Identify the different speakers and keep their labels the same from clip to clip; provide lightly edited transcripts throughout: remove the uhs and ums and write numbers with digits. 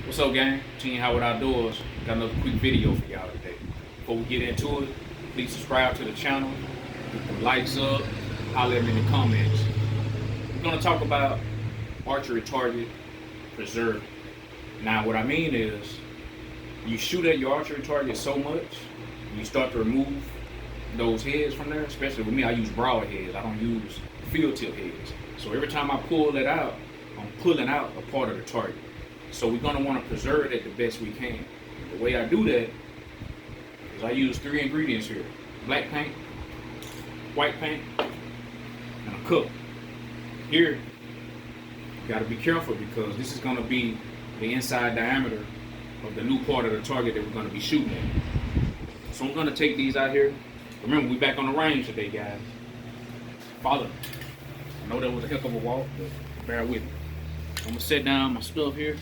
Speaker 1: What's up, gang? Team Howard Outdoors. Got another quick video for y'all today. Before we get into it, please subscribe to the channel, get the likes up, holler at me in the comments. We're gonna talk about archery target preserve. Now, what I mean is, you shoot at your archery target so much, you start to remove those heads from there. Especially with me, I use broad heads. I don't use field tip heads. So every time I pull it out, I'm pulling out a part of the target. So we're gonna want to preserve it the best we can. The way I do that is I use 3 ingredients here: black paint, white paint, and a cup. Here, you gotta be careful because this is gonna be the inside diameter of the new part of the target that we're gonna be shooting at. So I'm gonna take these out here. Remember, we back on the range today, guys. Follow me. I know that was a heck of a walk, but bear with me. I'm gonna set down my stuff here.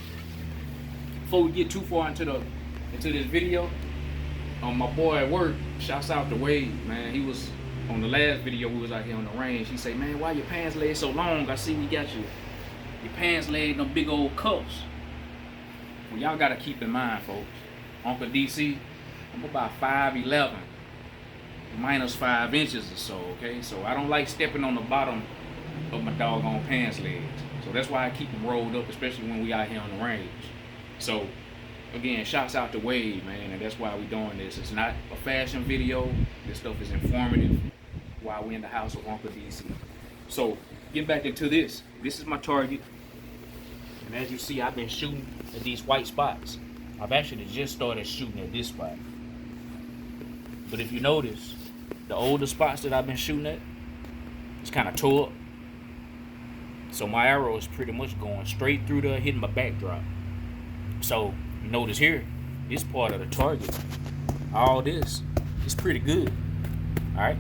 Speaker 1: Before we get too far into this video, my boy at work, shouts out to Wade, man. He was on the last video, we was out here on the range. He say, man, why your pants leg so long? I see you got your pants leg, them big old cuffs. Well, y'all gotta keep in mind, folks, Uncle D.C, I'm about 5'11", minus 5 inches or so, okay? So I don't like stepping on the bottom of my doggone pants legs. So that's why I keep them rolled up, especially when we out here on the range. So again, shouts out to Wade, man, and that's why we doing this. It's not a fashion video. This stuff is informative while we in the house of Uncle D.C. So get back into this. This is my target. And as you see, I've been shooting at these white spots. I've actually just started shooting at this spot. But if you notice, the older spots that I've been shooting at, it's kind of tore up. So my arrow is pretty much going straight through there, hitting my backdrop. So you notice here, this part of the target, all this is pretty good. Alright.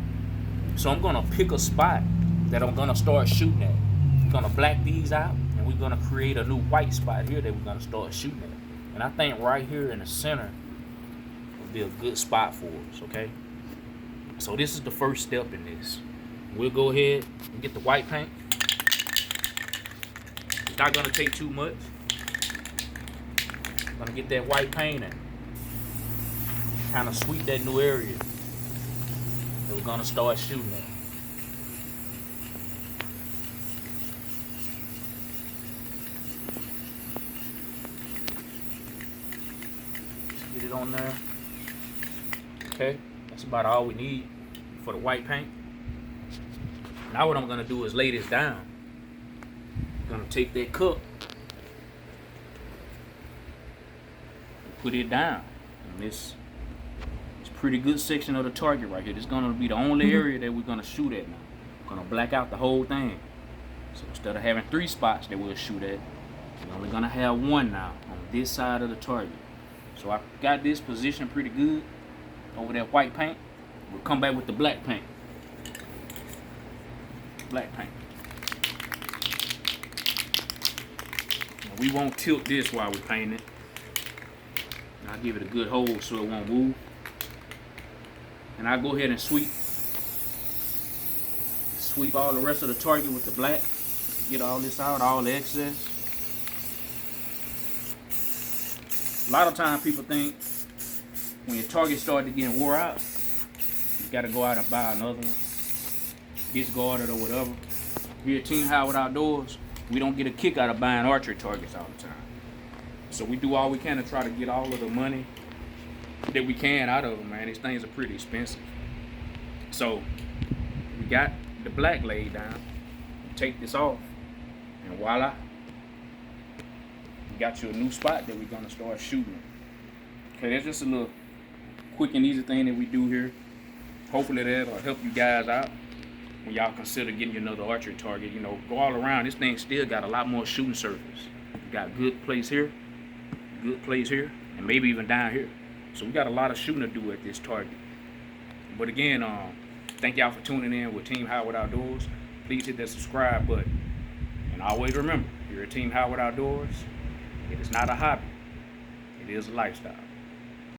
Speaker 1: So I'm gonna pick a spot that I'm gonna start shooting at. I'm gonna black these out, and we're gonna create a new white spot here that we're gonna start shooting at. And I think right here in the center will be a good spot for us, okay? So this is the first step in this. We'll go ahead and get the white paint. It's not gonna take too much. I'm gonna get that white paint and kind of sweep that new area that we're gonna start shooting at. Just get it on there. Okay, that's about all we need for the white paint. Now what I'm gonna do is lay this down. I'm gonna take that cup, put it down, and this pretty good section of the target right here. This is gonna be the only area that we're gonna shoot at now. We're gonna black out the whole thing. So instead of having 3 spots that we'll shoot at, we're only gonna have 1 now on this side of the target. So I got this position pretty good over that white paint. We'll come back with the black paint. Black paint. Now we won't tilt this while we paint it. I'll give it a good hold so it won't move. And I'll go ahead and sweep all the rest of the target with the black. Get all this out, all the excess. A lot of times people think when your target starts getting wore out, you gotta go out and buy another one, discarded or whatever. Here at Team Howard Outdoors, we don't get a kick out of buying archery targets all the time. So we do all we can to try to get all of the money that we can out of them, man. These things are pretty expensive. So we got the black laid down. Take this off, and voila, we got you a new spot that we're gonna start shooting. Okay, that's just a little quick and easy thing that we do here. Hopefully that'll help you guys out when y'all consider getting another archery target. You know, go all around. This thing still got a lot more shooting surface. We got good place here, and maybe even down here. So we got a lot of shooting to do at this target. But again, thank y'all for tuning in with Team Howard Outdoors. Please hit that subscribe button. And always remember, here at Team Howard Outdoors, it is not a hobby, it is a lifestyle.